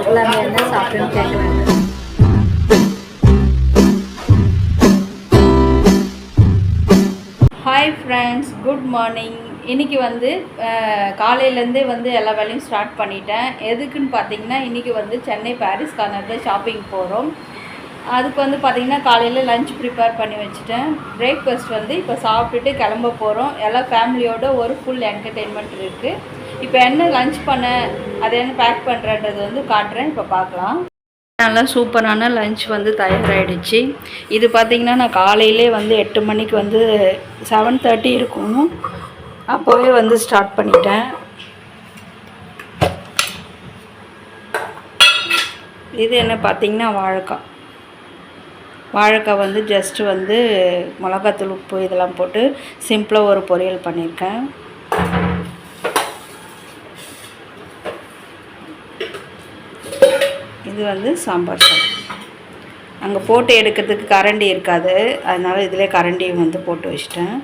எல்லாமே என்ன சாப்பிட்டுன்னு கேட்குறாங்க. Hi friends, good morning. இன்றைக்கி வந்து காலையிலேருந்தே வந்து எல்லா வேலையும் ஸ்டார்ட் பண்ணிட்டேன். எதுக்குன்னு பார்த்தீங்கன்னா, இன்றைக்கி வந்து சென்னை பாரிஸ் கார்னர் ஷாப்பிங் போகிறோம். அதுக்கு வந்து பார்த்திங்கன்னா காலையில் லஞ்ச் ப்ரிப்பேர் பண்ணி வச்சுட்டேன். பிரேக்ஃபாஸ்ட் வந்து இப்போ சாப்பிட்டுட்டு கிளம்ப போகிறோம். எல்லா ஃபேமிலியோட ஒரு ஃபுல் என்டர்டெயின்மெண்ட் இருக்குது. இப்போ என்ன லஞ்ச் பண்ண, அதை என்ன பேக் பண்ணுறன்றது வந்து காட்டுறேன், இப்போ பார்க்கலாம். நல்லா சூப்பரான லஞ்ச் வந்து தயாராகிடுச்சு. இது பார்த்திங்கன்னா நான் காலையிலே வந்து 8 மணிக்கு வந்து 7:30 இருக்கும், அப்போவே வந்து ஸ்டார்ட் பண்ணிட்டேன். இது என்ன பார்த்திங்கன்னா வாழைக்காய் வந்து ஜஸ்ட்டு வந்து மிளகாத்தூள், உப்பு இதெல்லாம் போட்டு சிம்பிளாக ஒரு பொரியல் பண்ணியிருக்கேன். இது வந்து சாம்பார் சாதம். அங்கே போட்டு எடுக்கிறதுக்கு கரண்டி இருக்காது, அதனால் இதிலே கரண்டியும் வந்து போட்டு வச்சிட்டேன்.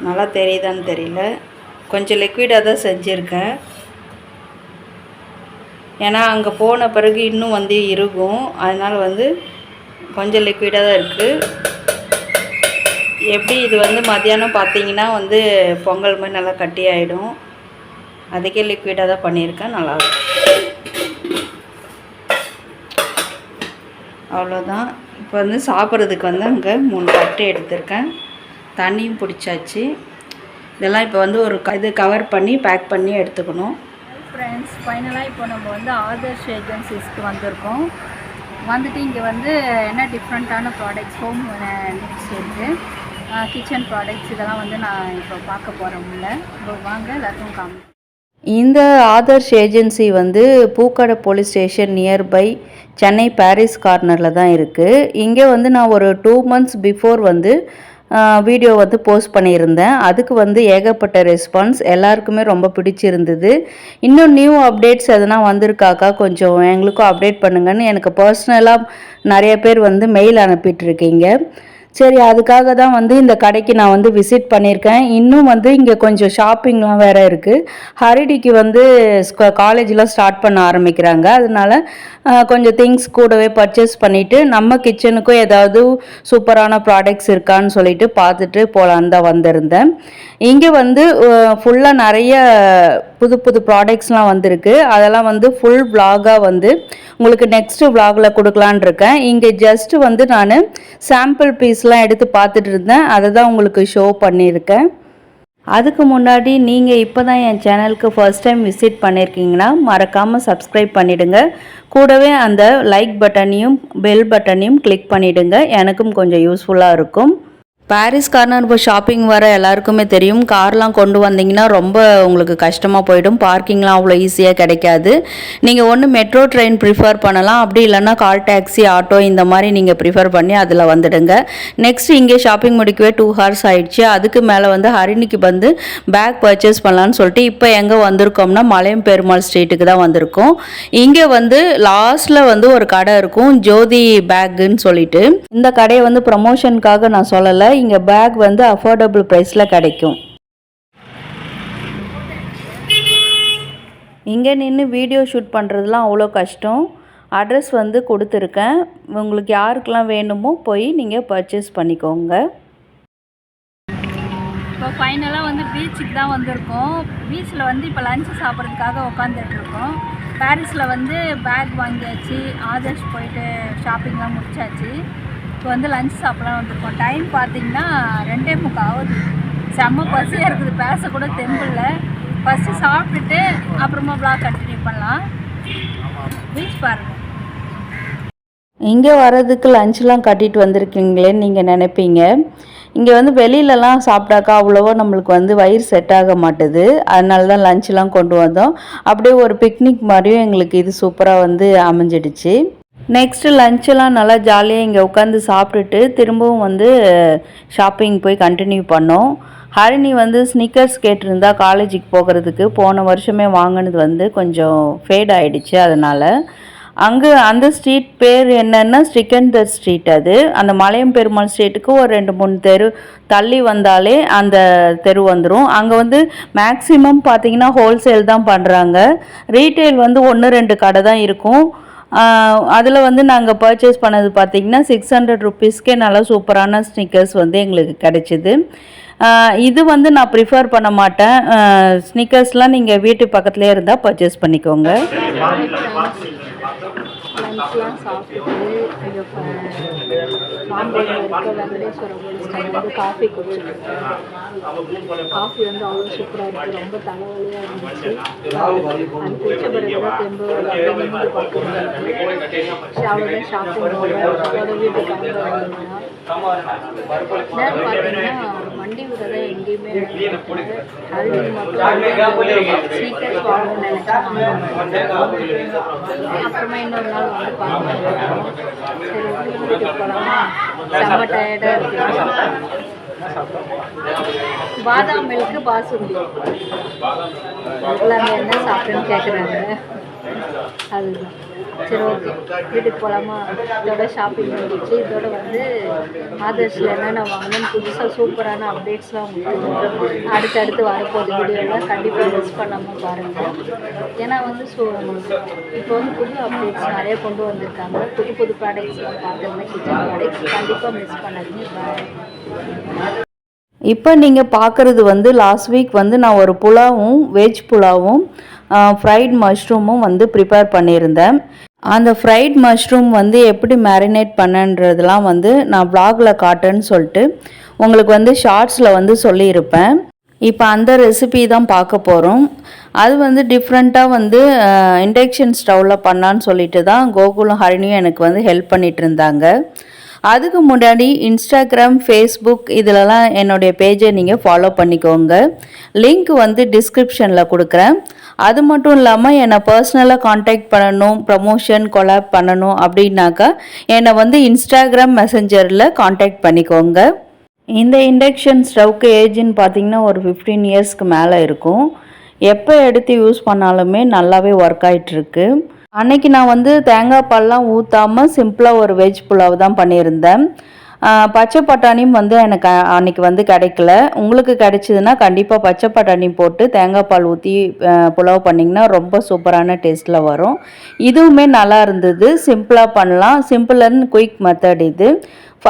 நல்லா தெரியுதான்னு தெரியல, கொஞ்சம் லிக்விடாக தான் செஞ்சுருக்கேன். ஏன்னா அங்கே போன பிறகு இன்னும் வந்து இருக்கும், அதனால் வந்து கொஞ்சம் லிக்விடாக தான் இருக்குது. எப்படி இது வந்து மத்தியானம் பார்த்திங்கன்னா வந்து பொங்கல் மாதிரி நல்லா கட்டி ஆகிடும். அதுக்கே லிக்விடாக தான் பண்ணியிருக்கேன். நல்லாயிருக்கும். அவ்வளோதான். இப்போ வந்து சாப்பிட்றதுக்கு வந்து அங்கே 3 தட்டு எடுத்திருக்கேன். தண்ணியும் பிடிச்சாச்சு. இதெல்லாம் இப்போ வந்து ஒரு இது கவர் பண்ணி பேக் பண்ணி எடுத்துக்கணும். ஃப்ரெண்ட்ஸ், ஃபைனலாக இப்போ நம்ம வந்து ஆதர்ஷ் ஏஜென்சிஸ்க்கு வந்திருக்கோம். வந்துட்டு இங்கே வந்து என்ன டிஃப்ரெண்ட்டான ப்ராடக்ட்ஸ், ஹோம் நீட்ஸ் இருக்குது, கிச்சன் ப்ராடக்ட்ஸ், இதெல்லாம் வந்து நான் இப்போ பார்க்க போகிறேன். உள்ள இப்போ வாங்க எல்லாத்தையும் காமி. இந்த ஆதர்ஷ் ஏஜென்சி வந்து பூக்கடை police station nearby Chennai Paris கார்னரில் தான் இருக்குது. இங்கே வந்து நான் ஒரு 2 months பிஃபோர் வந்து வீடியோ வந்து போஸ்ட் பண்ணியிருந்தேன். அதுக்கு வந்து ஏகப்பட்ட ரெஸ்பான்ஸ், எல்லாருக்குமே ரொம்ப பிடிச்சிருந்தது. இன்னும் நியூ அப்டேட்ஸ் எதனா வந்திருக்காக்கா, கொஞ்சம் எங்களுக்கும் அப்டேட் பண்ணுங்கன்னு எனக்கு பர்சனலாக நிறைய பேர் வந்து மெயில் அனுப்பிட்டுருக்கீங்க. சரி, அதுக்காக தான் வந்து இந்த கடைக்கு நான் வந்து விசிட் பண்ணியிருக்கேன். இன்னும் வந்து இங்கே கொஞ்சம் ஷாப்பிங்லாம் வேறு இருக்குது. ஹரிடிக்கு வந்து காலேஜெலாம் ஸ்டார்ட் பண்ண ஆரம்பிக்கிறாங்க. அதனால கொஞ்சம் திங்ஸ் கூடவே பர்ச்சேஸ் பண்ணிவிட்டு நம்ம கிச்சனுக்கும் ஏதாவது சூப்பரான ப்ராடக்ட்ஸ் இருக்கான்னு சொல்லிட்டு பார்த்துட்டு போகலான்னு தான் வந்திருந்தேன். இங்கே வந்து ஃபுல்லாக நிறைய புது புது ப்ராடக்ட்ஸ்லாம் வந்திருக்கு. அதெல்லாம் வந்து ஃபுல் விலாகாக வந்து உங்களுக்கு நெக்ஸ்ட் விலாகில் கொடுக்கலான் இருக்கேன். இங்கே ஜஸ்ட்டு வந்து நான் சாம்பிள் பீஸ்லாம் எடுத்து பார்த்துட்டு இருந்தேன், அதை தான் உங்களுக்கு ஷோ பண்ணியிருக்கேன். அதுக்கு முன்னாடி நீங்கள் இப்போ தான் என் சேனலுக்கு ஃபர்ஸ்ட் டைம் விசிட் பண்ணியிருக்கீங்கன்னா மறக்காமல் சப்ஸ்கிரைப் பண்ணிவிடுங்க. கூடவே அந்த லைக் பட்டனையும் பெல் பட்டனையும் கிளிக் பண்ணிவிடுங்க, எனக்கும் கொஞ்சம் யூஸ்ஃபுல்லாக இருக்கும். பாரிஸ் கார்னர் இப்போ ஷாப்பிங் வர எல்லாருக்குமே தெரியும். கார்லாம் கொண்டு வந்தீங்கன்னா ரொம்ப உங்களுக்கு கஷ்டமாக போயிடும். பார்க்கிங்லாம் அவ்வளோ ஈஸியாக கிடைக்காது. நீங்கள் ஒன்று மெட்ரோ ட்ரெயின் ப்ரிஃபர் பண்ணலாம், அப்படி இல்லைன்னா கால் டாக்ஸி, ஆட்டோ இந்த மாதிரி நீங்கள் ப்ரிஃபர் பண்ணி அதில் வந்துடுங்க. நெக்ஸ்ட் இங்கே ஷாப்பிங் முடிக்கவே 2 hours ஆகிடுச்சு. அதுக்கு மேலே வந்து ஹரிணிக்கு வந்து பேக் பர்ச்சேஸ் பண்ணலான்னு சொல்லிட்டு இப்போ எங்கே வந்திருக்கோம்னா மலையம் பெருமாள் ஸ்ட்ரீட்டுக்கு தான் வந்திருக்கோம். இங்கே வந்து லாஸ்ட்டில் வந்து ஒரு கடை இருக்கும், ஜோதி பேக்குன்னு சொல்லிட்டு. இந்த கடையை வந்து ப்ரமோஷனுக்காக நான் சொல்லலை, இங்கே பேக் வந்து அஃபோர்டபுள் ப்ரைஸில் கிடைக்கும். இங்கே நின்று வீடியோ ஷூட் பண்ணுறதுலாம் அவ்வளோ கஷ்டம். அட்ரஸ் வந்து கொடுத்துருக்கேன், உங்களுக்கு யாருக்கெல்லாம் வேணுமோ போய் நீங்கள் பர்ச்சேஸ் பண்ணிக்கோங்க. இப்போ ஃபைனலாக வந்து பீச்சுக்கு தான் வந்திருக்கோம். பீச்சில் வந்து இப்போ லஞ்சு சாப்பிட்றதுக்காக உட்காந்துட்ருக்கோம். பாரிஸில் வந்து பேக் வாங்கியாச்சு, ஆதர்ஷ் போயிட்டு ஷாப்பிங்லாம் முடிச்சாச்சு. இப்போ வந்து லஞ்ச் சாப்பிடலாம் வந்திருக்கோம். டைம் பார்த்திங்கன்னா 2:45 ஆகுது. செம்ம பசியாக இருக்குது, பேசக்கூட தெம்பில்லை. ஃபஸ்ட்டு சாப்பிட்டுட்டு அப்புறமா வ்ளாக் கண்டினியூ பண்ணலாம். பீச் பாருங்கள். இங்கே வர்றதுக்கு லஞ்செலாம் கட்டிட்டு வந்திருக்கீங்களேன்னு நீங்கள் நினைப்பீங்க. இங்கே வந்து வெளியிலலாம் சாப்பிட்டாக்கா அவ்வளோவா நம்மளுக்கு வந்து வயிறு செட் ஆக மாட்டுது. அதனால தான் லஞ்செலாம் கொண்டு வந்தோம். அப்படியே ஒரு பிக்னிக் மாதிரியும் எங்களுக்கு இது சூப்பராக வந்து அமைஞ்சிடுச்சு. நெக்ஸ்ட்டு லஞ்செல்லாம் நல்லா ஜாலியாக இங்கே உட்காந்து சாப்பிட்டுட்டு திரும்பவும் வந்து ஷாப்பிங் போய் கண்டினியூ பண்ணோம். ஹரிணி வந்து ஸ்னிக்கர்ஸ் கேட்டிருந்தா காலேஜுக்கு போகிறதுக்கு. போன வருஷமே வாங்கினது வந்து கொஞ்சம் ஃபேட் ஆகிடுச்சு, அதனால் அங்கே அந்த ஸ்ட்ரீட் பேர் என்னென்னா ஸ்ரீகந்தர் ஸ்ட்ரீட். அது அந்த மலையம் பெருமாள் ஸ்ட்ரீட்டுக்கு ஒரு 2-3 தெரு தள்ளி வந்தாலே அந்த தெரு வந்துடும். அங்கே வந்து மேக்ஸிமம் பார்த்திங்கன்னா ஹோல்சேல் தான் பண்ணுறாங்க. ரீட்டெயில் வந்து 1-2 கடை தான் இருக்கும். அதில் வந்து நாங்கள் பர்ச்சேஸ் பண்ணது பார்த்திங்கன்னா 600 ருப்பீஸ்க்கே நல்லா சூப்பரான ஸ்னிக்கர்ஸ் வந்து எங்களுக்கு கிடைச்சிது. இது வந்து நான் ப்ரிஃபர் பண்ண மாட்டேன். ஸ்னிக்கர்ஸ்லாம் நீங்கள் வீட்டு பக்கத்துலேயே இருந்தால் பர்ச்சேஸ் பண்ணிக்கோங்க. லன்ச்லாம் சாப்பிட்டு இங்கே மாம்பழம் இருக்க வெங்கடேஸ்வரம் வந்து காஃபி குடிச்சிருக்கேன். காஃபி வந்து அவ்வளோ சூப்பராக இருக்குது. ரொம்ப தலைவலியாக இருந்துச்சு. அது குடிச்ச பிறகு தான் தெம்பு அப்படின்னு பார்க்குறேன். அவ்வளோதான் ஷாப்பிங் அதோட வீட்டுக்கு அனுப்புவாங்க. பார்த்தீங்கன்னா வண்டி விட தான் எங்கேயுமே அது மட்டும் ஸ்னீக்கர்ஸ் வாங்கணும்னு நினைச்சேன். அப்புறமா இன்னொரு நாள் வந்து பார்க்கலாம். சரி வீட்டுக்கு போகலாமா, செம்ம டயர்டாக இருக்குது. பாதாம் மில்க்கு பாசுந்தி எல்லாமே என்ன சாப்பிட்டுன்னு கேட்குறாங்க. அதுதான் சரி ஓகே வீட்டுக்கு போகலாமா. இதோட ஷாப்பிங் முடிச்சு இதோட வந்து ஆதர்ஸில் என்னென்ன வாங்கணும்னு புதுசாக சூப்பரான அப்டேட்ஸ்லாம் உங்களுக்கு அடுத்தடுத்து வரப்போகுது. வீடியோவில் கண்டிப்பாக மிஸ் பண்ணாமல் பாருங்கள். ஏன்னா வந்து இப்போ வந்து புது அப்டேட்ஸ் நிறைய கொண்டு வந்திருக்காங்க. புது புது ப்ராடக்ட்ஸ்லாம் பார்த்துருந்தேன். கிச்சன் ப்ராடக்ட்ஸ் கண்டிப்பாக மிஸ் பண்ணாதீங்க. இப்போ நீங்கள் பார்க்குறது வந்து லாஸ்ட் வீக் வந்து நான் ஒரு புலாவும் வெஜ் புலாவும் ஃப்ரைட் மஷ்ரூமும் வந்து ப்ரிப்பேர் பண்ணியிருந்தேன். அந்த ஃப்ரைட் மஷ்ரூம் வந்து எப்படி மேரினேட் பண்ணன்றதெல்லாம் வந்து நான் வ்ளாகில் காட்டுன்னு சொல்லிட்டு உங்களுக்கு வந்து ஷார்ட்ஸில் வந்து சொல்லியிருப்பேன். இப்போ அந்த ரெசிபி தான் பார்க்க போகிறோம். அது வந்து டிஃப்ரெண்ட்டாக வந்து இண்டக்ஷன் ஸ்டவ்வில் பண்ணான்னு சொல்லிட்டு தான் கோகுலும் ஹரிணியும் எனக்கு வந்து ஹெல்ப் பண்ணிகிட்டு இருந்தாங்க. அதுக்கு முன்னாடி இன்ஸ்டாகிராம், ஃபேஸ்புக் இதிலலாம் என்னுடைய பேஜை நீங்கள் ஃபாலோ பண்ணிக்கோங்க. லிங்க் வந்து டிஸ்கிரிப்ஷனில் கொடுக்குறேன். அது மட்டும் இல்லாமல் என்னை பர்சனலாக காண்டாக்ட் பண்ணணும், ப்ரமோஷன் கொலாப் பண்ணணும் அப்படின்னாக்கா என்னை வந்து இன்ஸ்டாகிராம் மெசஞ்சரில் காண்டாக்ட் பண்ணிக்கோங்க. இந்த இண்டக்ஷன் ஸ்டவ்க்கு ஏஜ்னு பார்த்திங்கன்னா ஒரு 15 இயர்ஸ்க்கு மேலே இருக்கும். எப்போ எடுத்து யூஸ் பண்ணாலுமே நல்லாவே ஒர்க் ஆகிட்டுருக்கு. அன்றைக்கி நான் வந்து தேங்காய் பால்லாம் ஊற்றாமல் சிம்பிளாக ஒரு வெஜ் புலாவ் தான் பண்ணியிருந்தேன். பச்சை பட்டாணியும் வந்து எனக்கு அன்றைக்கி வந்து கிடைக்கல. உங்களுக்கு கிடைச்சிதுன்னா கண்டிப்பாக பச்சை பட்டாணி போட்டு தேங்காய் பால் ஊற்றி புலாவ் பண்ணிங்கன்னா ரொம்ப சூப்பரான டேஸ்ட்டில் வரும். இதுவுமே நல்லா இருந்தது. சிம்பிளாக பண்ணலாம். சிம்பிள் அண்ட் குயிக் மெத்தட் இது.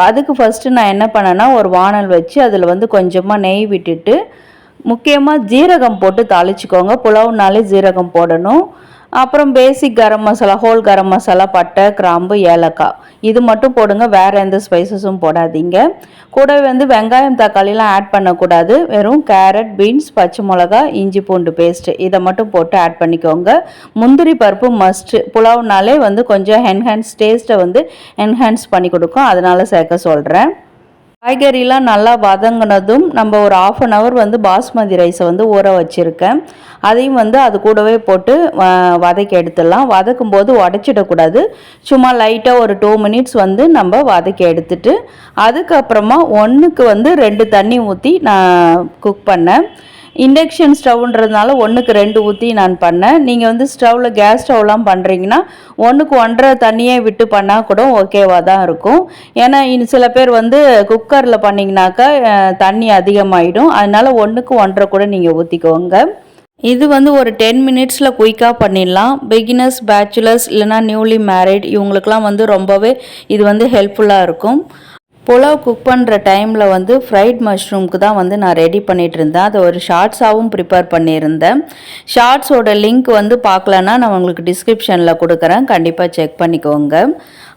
அதுக்கு ஃபஸ்ட்டு நான் என்ன பண்ணேன்னா ஒரு வானல் வச்சு அதில் வந்து கொஞ்சமாக நெய் விட்டுட்டு முக்கியமாக ஜீரகம் போட்டு தாளிச்சிக்கோங்க. புலாவுனாலே ஜீரகம் போடணும். அப்புறம் பேசிக் கரம் மசாலா, ஹோல் கரம் மசாலா, பட்டை, கிராம்பு, ஏலக்காய் இது மட்டும் போடுங்க. வேறு எந்த ஸ்பைசஸும் போடாதீங்க. கூடவே வந்து வெங்காயம், தக்காளிலாம் ஆட் பண்ணக்கூடாது. வெறும் கேரட், பீன்ஸ், பச்சை மிளகா, இஞ்சி பூண்டு பேஸ்ட்டு இதை மட்டும் போட்டு ஆட் பண்ணிக்கோங்க. முந்திரி பருப்பு மஸ்ட்டு. புலாவுனாலே வந்து கொஞ்சம் டேஸ்ட்டை வந்து என்ஹான்ஸ் பண்ணி கொடுக்கும். அதனால் சேர்க்க சொல்கிறேன். காய்கறிலாம் நல்லா வதங்கினதும் நம்ம ஒரு 1/2 hour வந்து பாஸ்மதி ரைஸை வந்து ஊற வச்சுருக்கேன். அதையும் வந்து அது கூடவே போட்டு வதக்கி எடுத்துடலாம். வதக்கும் போது உடச்சிடக்கூடாது. சும்மா லைட்டாக ஒரு 2 minutes வந்து நம்ம வதக்கி எடுத்துட்டு அதுக்கப்புறமா 1க்கு வந்து 2 தண்ணி ஊற்றி நான் குக் பண்ணேன். இண்டக்ஷன் ஸ்டவ்ன்றதுனால 1க்கு 2 ஊற்றி நான் பண்ணேன். நீங்கள் வந்து ஸ்டவ்வில் கேஸ் ஸ்டவ்லாம் பண்ணுறீங்கன்னா 1க்கு 1.5 தண்ணியே விட்டு பண்ணால் கூட ஓகேவாக தான் இருக்கும். ஏன்னா சில பேர் வந்து குக்கரில் பண்ணிங்கனாக்கா தண்ணி அதிகமாகிடும். அதனால் 1க்கு 1.5 கூட நீங்கள் ஊற்றிக்கோங்க. இது வந்து ஒரு 10 minutesல குயிக்காக பண்ணிடலாம். பிகினர்ஸ், பேச்சுலர்ஸ் இல்லைனா நியூலி மேரிட் இவங்களுக்கெல்லாம் வந்து ரொம்பவே இது வந்து ஹெல்ப்ஃபுல்லாக இருக்கும். புலாவ் குக் பண்ணுற டைமில் வந்து ஃப்ரைட் மஷ்ரூம்க்கு தான் வந்து நான் ரெடி பண்ணிகிட்டு இருந்தேன். அதை ஒரு ஷார்ட்ஸாகவும் ப்ரிப்பேர் பண்ணியிருந்தேன். ஷார்ட்ஸோட லிங்க் வந்து பார்க்கலன்னா நான் உங்களுக்கு டிஸ்கிரிப்ஷனில் கொடுக்குறேன். கண்டிப்பாக செக் பண்ணிக்கோங்க.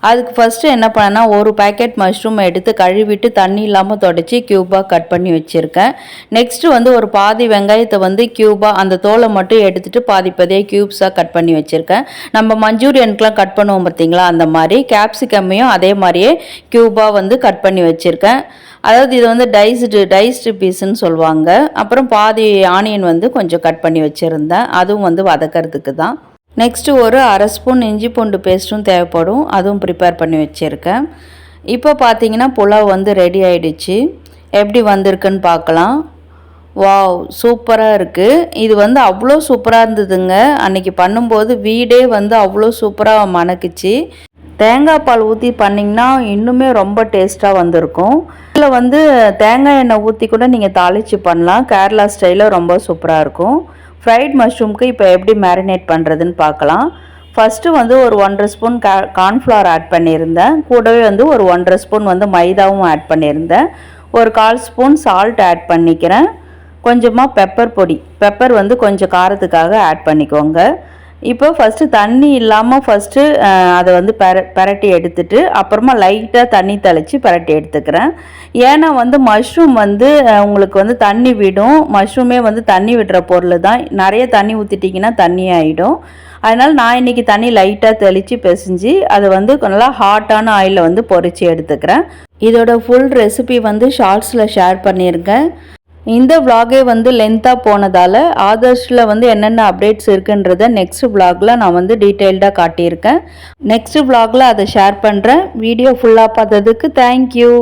அதுக்கு ஃபஸ்ட்டு என்ன பண்ணேன்னா ஒரு பேக்கெட் மஷ்ரூம் எடுத்து கழுவிட்டு தண்ணி இல்லாமல் தொடச்சி க்யூபாக கட் பண்ணி வச்சுருக்கேன். நெக்ஸ்ட்டு வந்து ஒரு பாதி வெங்காயத்தை வந்து க்யூபாக அந்த தோலை மட்டும் எடுத்துகிட்டு பாதியாக க்யூப்ஸாக கட் பண்ணி வச்சுருக்கேன். நம்ம மஞ்சூரியனுக்குலாம் கட் பண்ணுவோம் பார்த்திங்களா, அந்த மாதிரி கேப்சிகம்மையும் அதே மாதிரியே க்யூபாக வந்து கட் பண்ணி வச்சுருக்கேன். அதாவது இது வந்து டைஸ்டு பீஸுன்னு சொல்லுவாங்க. அப்புறம் பாதி ஆனியன் வந்து கொஞ்சம் கட் பண்ணி வச்சுருந்தேன். அதுவும் வந்து வதக்கிறதுக்கு தான். நெக்ஸ்ட்டு ஒரு 1/2 ஸ்பூன் இஞ்சி பூண்டு பேஸ்ட்டும் தேவைப்படும். அதுவும் ப்ரிப்பேர் பண்ணி வச்சுருக்கேன். இப்போ பார்த்தீங்கன்னா புலாவ் வந்து ரெடி ஆகிடுச்சு. எப்படி வந்திருக்குன்னு பார்க்கலாம். வாவ் சூப்பராக இருக்குது. இது வந்து அவ்வளோ சூப்பராக இருந்ததுங்க. அன்றைக்கி பண்ணும்போது வீடே வந்து அவ்வளோ சூப்பராக மணக்குச்சு. தேங்காய் பால் ஊற்றி பண்ணிங்கன்னா இன்னுமே ரொம்ப டேஸ்ட்டாக வந்திருக்கும். இதில் வந்து தேங்காய் எண்ணெய் ஊற்றி கூட நீங்கள் தாளித்து பண்ணலாம். கேரளா ஸ்டைலில் ரொம்ப சூப்பராக இருக்கும். ஃப்ரைட் மஷ்ரூம்க்கு இப்போ எப்படி மேரினேட் பண்ணுறதுன்னு பார்க்கலாம். ஃபஸ்ட்டு வந்து ஒரு 1.5 ஸ்பூன் கார்ன்ஃப்ளவர் ஆட் பண்ணியிருந்தேன். கூடவே வந்து ஒரு 1.5 ஸ்பூன் வந்து மைதாவும் ஆட் பண்ணியிருந்தேன். ஒரு 1/4 ஸ்பூன் சால்ட் ஆட் பண்ணிக்கிறேன். கொஞ்சமாக பெப்பர் பொடி, பெப்பர் வந்து கொஞ்சம் காரத்துக்காக ஆட் பண்ணிக்கோங்க. இப்போ ஃபஸ்ட்டு தண்ணி இல்லாமல் ஃபஸ்ட்டு அதை வந்து பரட்டி எடுத்துட்டு அப்புறமா லைட்டாக தண்ணி தெளித்து பரட்டி எடுத்துக்கிறேன். ஏன்னா வந்து மஷ்ரூம் வந்து உங்களுக்கு வந்து தண்ணி விடும். மஷ்ரூமே வந்து தண்ணி விடுற பொருள் தான். நிறைய தண்ணி ஊற்றிட்டிங்கன்னா தண்ணி ஆகிடும். அதனால் நான் இன்றைக்கி தண்ணி லைட்டாக தெளித்து பிசைஞ்சு அதை வந்து நல்லா ஹாட்டான ஆயிலில் வந்து பொரித்து எடுத்துக்கிறேன். இதோட ஃபுல் ரெசிபி வந்து ஷார்ட்ஸில் ஷேர் பண்ணியிருக்கேன். இந்த விலாகே வந்து லென்த்தாக போனதால் ஆதர்ஷில் வந்து என்னென்ன அப்டேட்ஸ் இருக்குன்றதை நெக்ஸ்ட் விலாகில் நான் வந்து டீட்டெயில்டாக காட்டியிருக்கேன். நெக்ஸ்ட் விலாகில் அதை ஷேர் பண்ணுறேன். வீடியோ ஃபுல்லாக பார்த்ததுக்கு தேங்க்யூ.